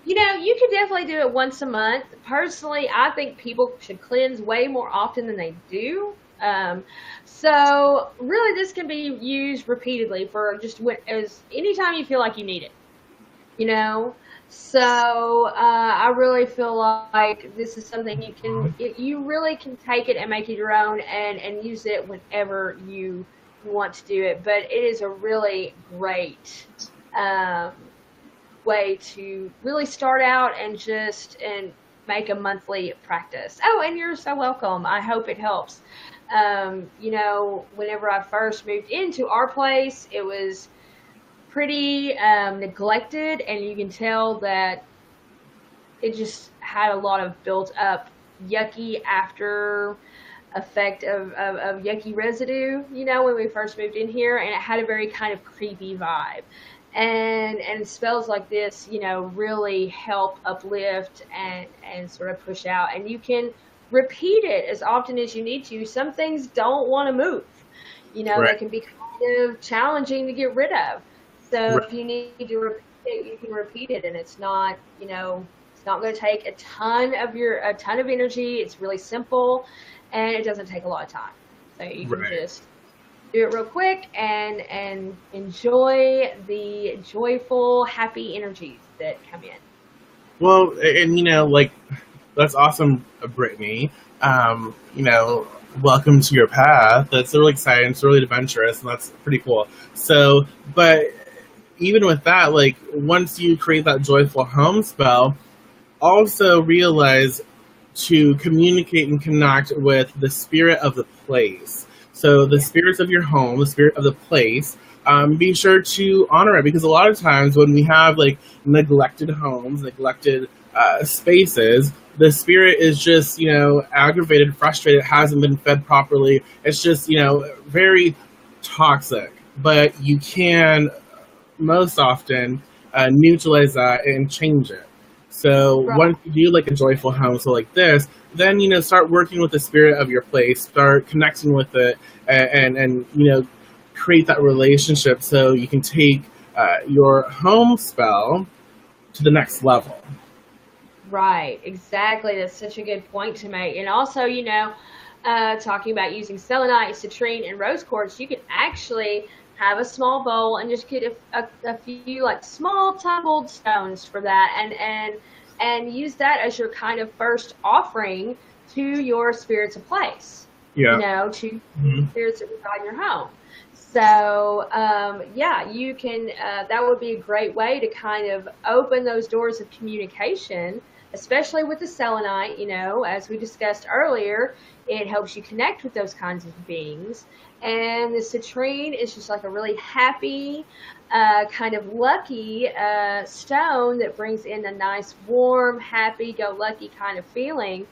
You can definitely do it once a month. Personally, I think people should cleanse way more often than they do. So really, this can be used repeatedly for just anytime you feel like you need it. So I really feel like this is something you really can take it and make it your own, and use it whenever you want to do it. But it is a really great way to really start out and make a monthly practice. Oh, and you're so welcome. I hope it helps. Whenever I first moved into our place, it was pretty neglected, and you can tell that it just had a lot of built up yucky after effect of yucky residue, when we first moved in here, and it had a very kind of creepy vibe. And spells like this, really help uplift and sort of push out. And you can repeat it as often as you need to. Some things don't want to move. Right. They can be kind of challenging to get rid of. So Right. if you need to repeat it, you can repeat it, and it's not, it's not going to take a ton of energy. It's really simple, and it doesn't take a lot of time. So you can just do it real quick and enjoy the joyful, happy energies that come in. Well, and like, that's awesome, Brittany. Welcome to your path. That's really exciting. It's really adventurous, and that's pretty cool. So, but even with that, like, once you create that joyful home spell, also realize to communicate and connect with the spirit of the place. So the spirits of your home, the spirit of the place, be sure to honor it, because a lot of times when we have like neglected homes, neglected spaces, the spirit is just, aggravated, frustrated, hasn't been fed properly. It's just, very toxic. But you can most often neutralize that and change it. So once you do like a joyful home, so like this, then start working with the spirit of your place, start connecting with it, and create that relationship so you can take your home spell to the next level. Right, exactly. That's such a good point to make. And also, talking about using selenite, citrine, and rose quartz, you can actually have a small bowl and just get a few like small tumbled stones for that, and use that as your kind of first offering to your spirits of place, Yeah. to Mhm. spirits that reside in your home. So, yeah, you can, that would be a great way to kind of open those doors of communication, especially with the selenite. As we discussed earlier, it helps you connect with those kinds of beings. And the citrine is just like a really happy, kind of lucky stone that brings in a nice, warm, happy-go-lucky kind of feeling.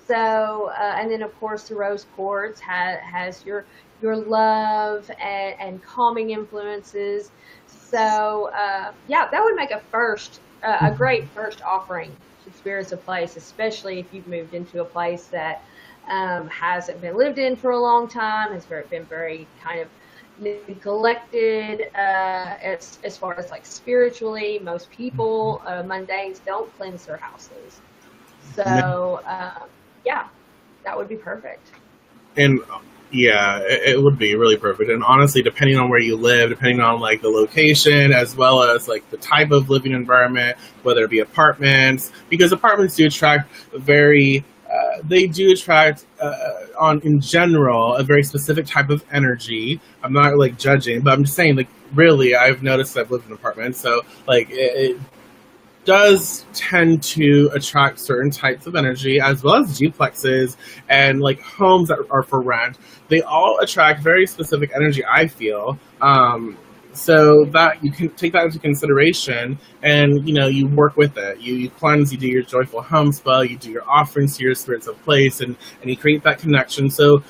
So, and then of course the rose quartz has your love and calming influences. So, yeah, that would make a great first offering to spirits of place, especially if you've moved into a place that hasn't been lived in for a long time, been very kind of neglected as far as like spiritually. Most people, mundanes, don't cleanse their houses. So, yeah, that would be perfect. And yeah, it would be really perfect. And honestly, depending on where you live, depending on like the location, as well as like the type of living environment, whether it be apartments, because apartments do attract they do attract on in general a very specific type of energy. I'm not like judging, but I'm just saying like really, I've noticed I've lived in apartments, so like it does tend to attract certain types of energy, as well as duplexes and like homes that are for rent. They all attract very specific energy, I feel. So that you can take that into consideration, and you work with it. You cleanse, you do your joyful home spell, you do your offerings to your spirits of place, and you create that connection. So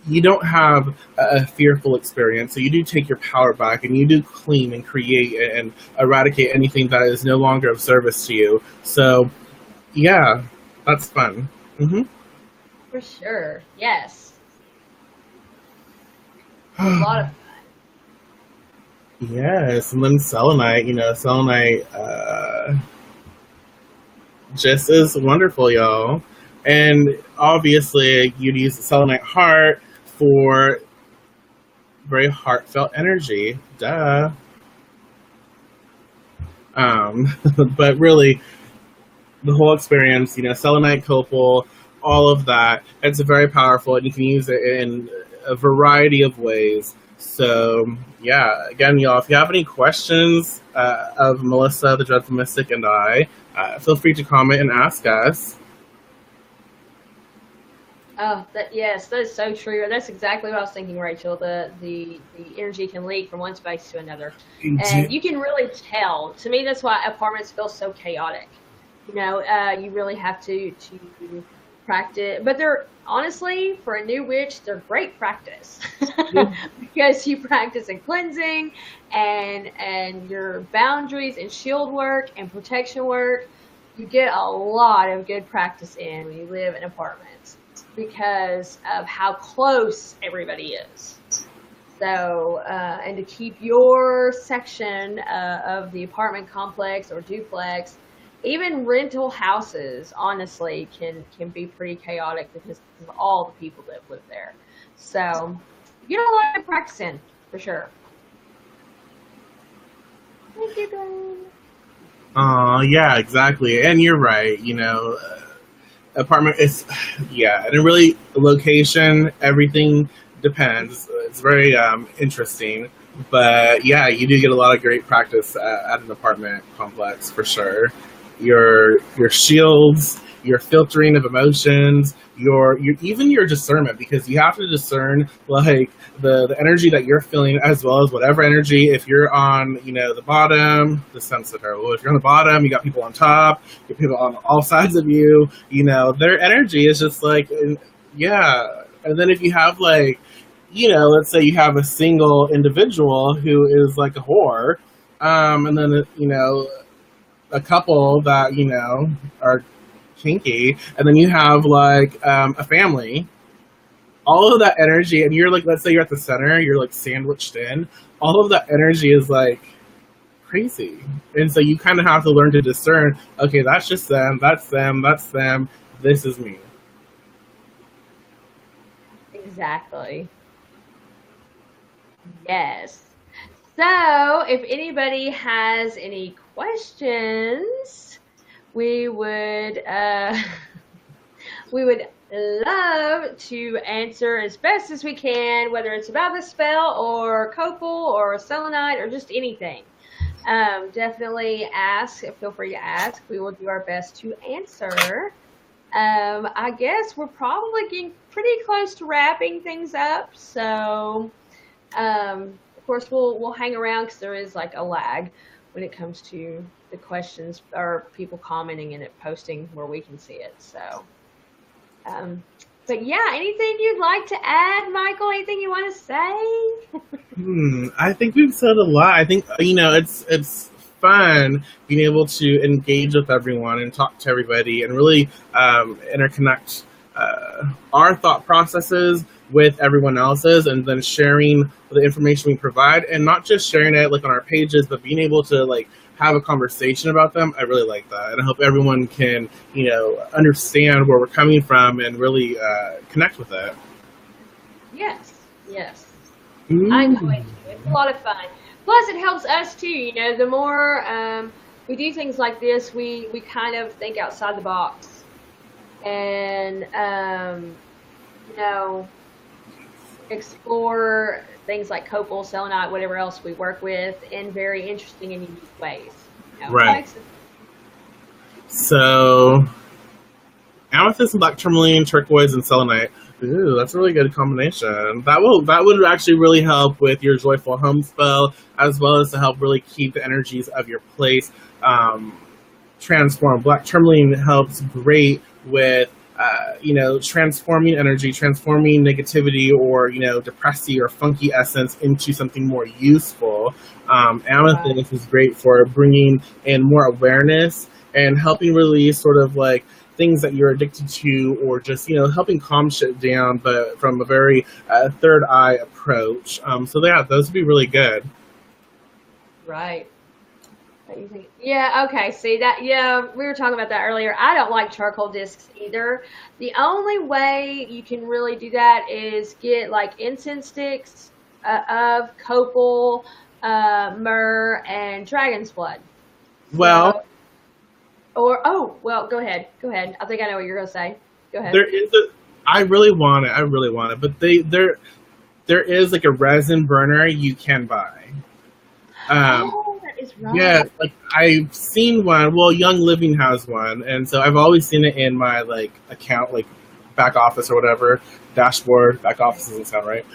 you don't have a fearful experience. So you do take your power back, and you do clean and create and eradicate anything that is no longer of service to you. So yeah, that's fun. Hmm. For sure. Yes. A lot of Yes, and then selenite. Selenite just is wonderful, y'all. And obviously, you'd use the selenite heart for very heartfelt energy. Duh. But really, the whole experience, selenite, copal, all of that, it's very powerful, and you can use it in a variety of ways. So, yeah, again, y'all, if you have any questions of Melissa, the Dreadful Mystic, and I, feel free to comment and ask us. Oh, yes, that is so true. That's exactly what I was thinking, Rachel. The energy can leak from one space to another, and you can really tell. To me, that's why apartments feel so chaotic. You really have to practice, but they're honestly, for a new witch, they're great practice because you practice in cleansing and your boundaries and shield work and protection work. You get a lot of good practice in when you live in apartments, because of how close everybody is. So, and to keep your section of the apartment complex or duplex, even rental houses, honestly, can be pretty chaotic because of all the people that live there. So, you don't want to practice in, for sure. Thank you, Glenn. Yeah, exactly. And you're right, apartment is, yeah, and really location, everything depends. It's very interesting, but yeah, you do get a lot of great practice at an apartment complex for sure. Your shields, your filtering of emotions, your even your discernment, because you have to discern like the energy that you're feeling, as well as whatever energy. If you're on the bottom, this sounds so terrible. If you're on the bottom, you got people on top, you got people on all sides of you. Their energy is just like, yeah. And then if you have like, let's say you have a single individual who is like a whore, and then a couple that are kinky, and then you have like a family, all of that energy, and you're like, let's say you're at the center, you're like sandwiched in, all of that energy is like crazy. And so you kind of have to learn to discern, okay, that's just them, that's them, that's them, this is me. Exactly. Yes. So, if anybody has any questions, we would we would love to answer as best as we can, whether it's about the spell or Copal or Selenite or just anything. Definitely ask. Feel free to ask. We will do our best to answer. I guess we're probably getting pretty close to wrapping things up. So, of course, we'll hang around because there is like a lag when it comes to the questions or people commenting and it posting where we can see it. So, but yeah, anything you'd like to add, Michael? Anything you want to say? I think we've said a lot. I think it's fun being able to engage with everyone and talk to everybody and really interconnect our thought processes with everyone else's, and then sharing the information we provide, and not just sharing it like on our pages, but being able to like have a conversation about them. I really like that, and I hope everyone can understand where we're coming from and really connect with it. Yes. I enjoy it. It's a lot of fun. Plus, it helps us too. The more we do things like this, we kind of think outside the box, and explore things like Copal, Selenite, whatever else we work with in very interesting and unique ways. Right. So, amethyst, black tourmaline, turquoise, and selenite. Ooh, that's a really good combination. That would actually really help with your joyful home spell, as well as to help really keep the energies of your place transform. Black tourmaline helps great with transforming energy, transforming negativity or depressy or funky essence into something more useful. Amethyst is great for bringing in more awareness and helping release sort of like things that you're addicted to, or just helping calm shit down, but from a very third eye approach. So yeah, those would be really good. Right. What do you think? Yeah, okay. See that? Yeah, we were talking about that earlier. I don't like charcoal discs either. The only way you can really do that is get like incense sticks of copal, myrrh, and dragon's blood. Well, go ahead. I think I know what you're gonna say. Go ahead. I really want it, but there is like a resin burner you can buy. That is right. Yeah, like I've seen one. Well, Young Living has one, and so I've always seen it in my like account, like back office or whatever, dashboard. Back office doesn't sound right.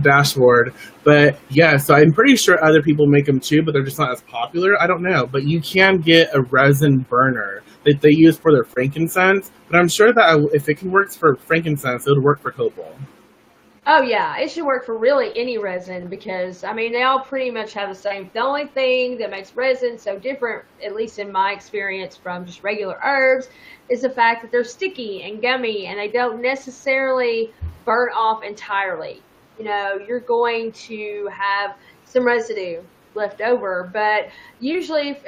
Dashboard, but yeah. So I'm pretty sure other people make them too, but they're just not as popular. I don't know, but you can get a resin burner that they use for their frankincense. But I'm sure that if it can work for frankincense, it would work for copal. Oh yeah, it should work for really any resin because they all pretty much have the same. The only thing that makes resin so different, at least in my experience from just regular herbs, is the fact that they're sticky and gummy and they don't necessarily burn off entirely. You're going to have some residue left over, but usually,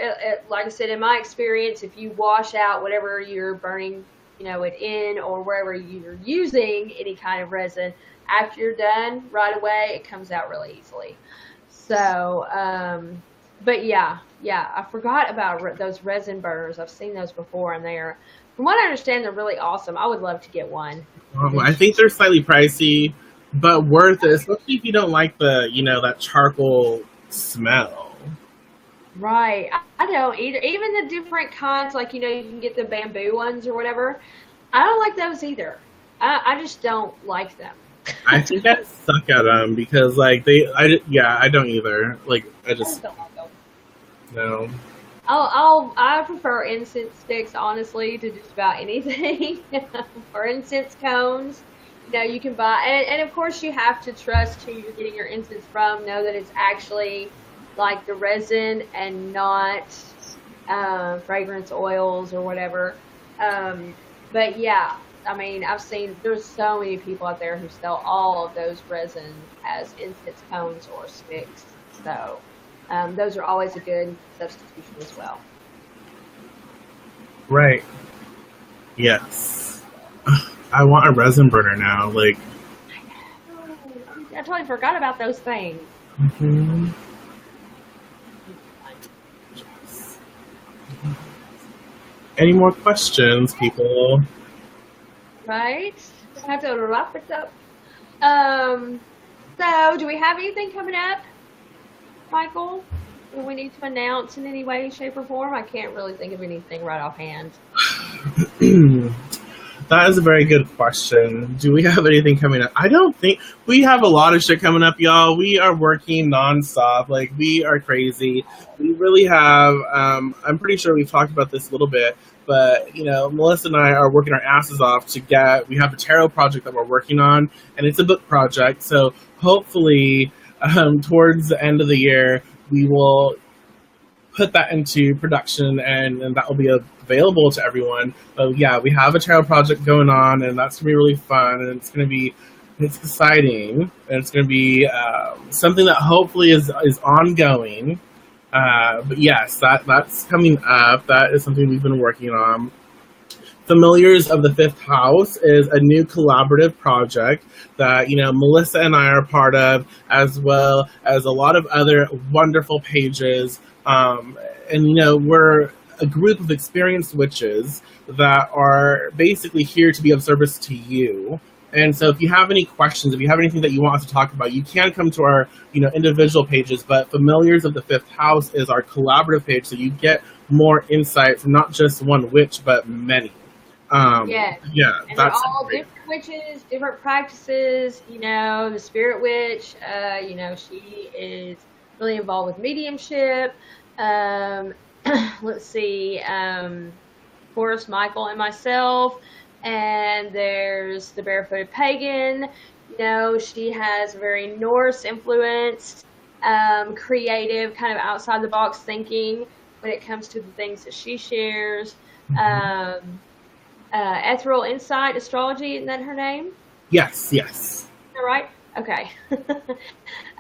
like I said, in my experience, if you wash out whatever you're burning, it in or wherever you're using any kind of resin, after you're done, right away, it comes out really easily. So, but yeah, I forgot about those resin burners. I've seen those before, and from what I understand, they're really awesome. I would love to get one. I think they're slightly pricey, but worth it, especially if you don't like the, that charcoal smell. Right. I don't either. Even the different kinds, like, you can get the bamboo ones or whatever. I don't like those either. I just don't like them. I think I suck at them because, like, I don't either. Like, I just don't like them. No. I prefer incense sticks, honestly, to just about anything. Or incense cones. You can buy, and of course you have to trust who you're getting your incense from. Know that it's actually like the resin and not fragrance oils or whatever. But yeah. I've seen there's so many people out there who sell all of those resins as incense cones or sticks. So those are always a good substitution as well. Right. Yes. I want a resin burner now. Like, I totally forgot about those things. Mm-hmm. Any more questions, people? Right? I have to wrap it up. Um, so, do we have anything coming up, Michael? Do we need to announce in any way, shape, or form? I can't really think of anything right offhand. That is a very good question. Do we have anything coming up? I don't think we have a lot of shit coming up, y'all. We are working nonstop. Like, we are crazy. We really have, I'm pretty sure we've talked about this a little bit, but, you know, Melissa and I are working our asses off we have a tarot project that we're working on, and it's a book project. So hopefully, towards the end of the year, we will put that into production, and that will be available to everyone. But yeah, we have a tarot project going on, and that's gonna be really fun, and it's exciting, and it's gonna be something that hopefully is ongoing. But yes, that's coming up. That is something we've been working on. Familiars of the Fifth House is a new collaborative project that, you know, Melissa and I are part of, as well as a lot of other wonderful pages. And, you know, we're a group of experienced witches that are basically here to be of service to you. And so if you have any questions, if you have anything that you want us to talk about, you can come to our, you know, individual pages. But Familiars of the Fifth House is our collaborative page, so you get more insight from not just one witch, but many. Yes. Yeah, and they're all different witches, different practices. You know, the spirit witch, you know, she is really involved with mediumship. Let's see, Forrest, Michael, and myself. And there's the Barefooted Pagan. You know, she has very Norse influenced, creative, kind of outside the box thinking when it comes to the things that she shares. Ethereal Insight Astrology, isn't that her name? Yes. Is that right? Okay.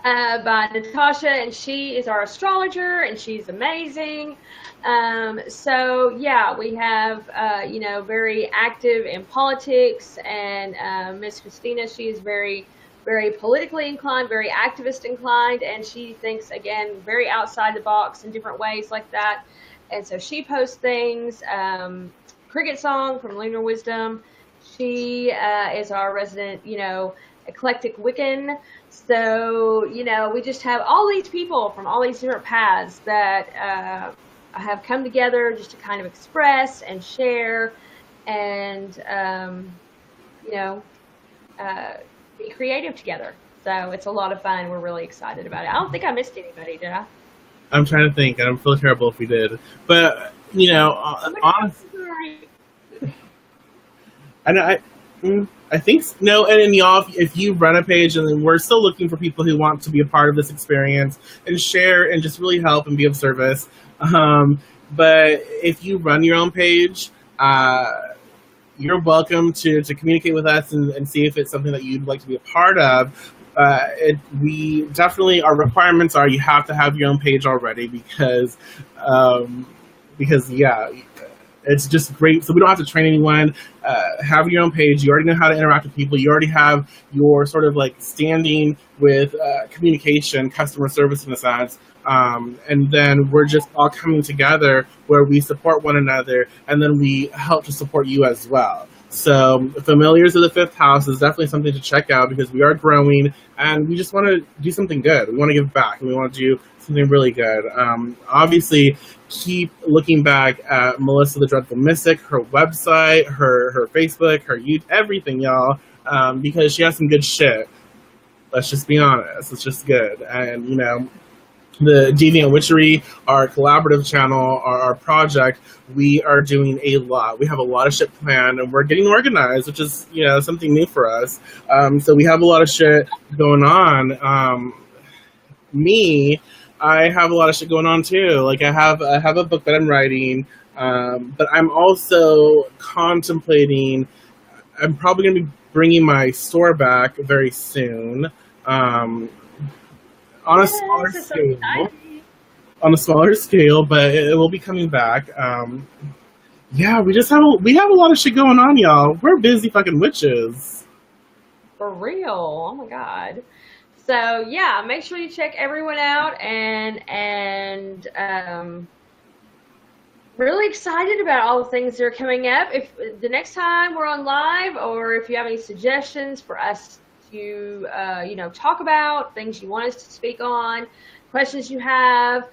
By Natasha, and she is our astrologer, and she's amazing. So yeah, we have you know, very active in politics, and Miss Christina, she is very, very politically inclined, very activist inclined, and she thinks, again, very outside the box in different ways like that. And so she posts things. Cricket Song from Lunar Wisdom, she is our resident, you know, eclectic Wiccan. So, you know, we just have all these people from all these different paths that have come together just to kind of express and share and, you know, be creative together. So it's a lot of fun. We're really excited about it. I don't think I missed anybody, did I? I'm trying to think, and I'm feeling terrible if we did. But, you know, honestly, and I think no, and y'all, if you run a page, and we're still looking for people who want to be a part of this experience and share and just really help and be of service. But if you run your own page, you're welcome to communicate with us and see if it's something that you'd like to be a part of. We definitely, our requirements are you have to have your own page already because yeah, it's just great. So we don't have to train anyone. Have your own page. You already know how to interact with people. You already have your sort of like standing with communication, customer service in a sense. And then we're just all coming together where we support one another, and then we help to support you as well. So Familiars of the Fifth House is definitely something to check out because we are growing and we just want to do something good. We want to give back and we want to do something really good. Obviously, keep looking back at Melissa the Dreadful Mystic, her website, her Facebook, her YouTube, everything, y'all, because she has some good shit. Let's just be honest. It's just good. And, you know, the Deviant Witchery, our collaborative channel, our project, we are doing a lot. We have a lot of shit planned, and we're getting organized, which is, you know, something new for us. So we have a lot of shit going on. I have a lot of shit going on too. Like I have a book that I'm writing, but I'm also contemplating. I'm probably going to be bringing my store back very soon. On a smaller scale. On a smaller scale, but it will be coming back. Yeah, we have a lot of shit going on, y'all. We're busy fucking witches. For real. Oh my god. So yeah, make sure you check everyone out and really excited about all the things that are coming up. If the next time we're on live, or if you have any suggestions for us to, talk about things you want us to speak on, questions you have,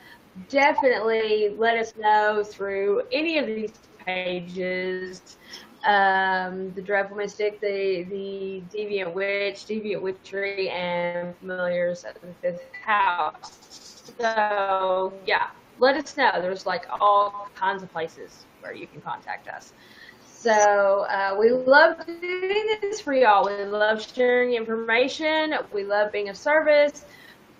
definitely let us know through any of these pages. The Dreadful Mystic, the Deviant Witch, Deviant Witchery, and Familiars of the Fifth House. So, yeah, let us know. There's like all kinds of places where you can contact us. So we love doing this for y'all. We love sharing information. We love being of service.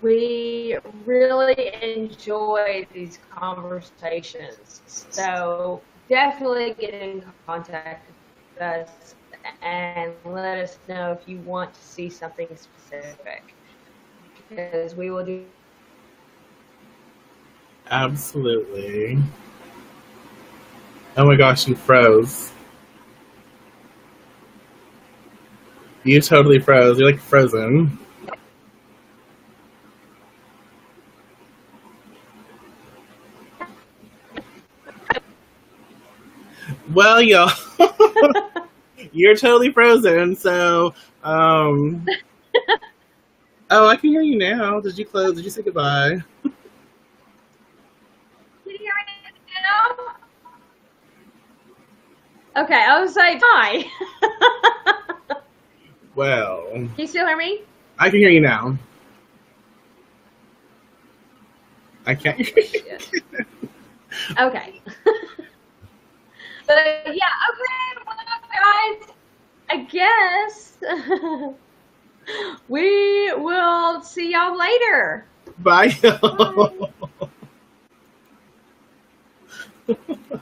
We really enjoy these conversations. So definitely get in contact with us and let us know if you want to see something specific, because we will do. Absolutely. Oh my gosh, you froze. You totally froze. You're like frozen. Well, y'all, you're totally frozen. So, oh, I can hear you now. Did you close? Did you say goodbye? Can you hear me now? Okay, I was like, hi. Well, Can you still hear me? I can hear you now. I can't hear you. Okay. But yeah, okay, well, guys, I guess we will see y'all later. Bye. Bye.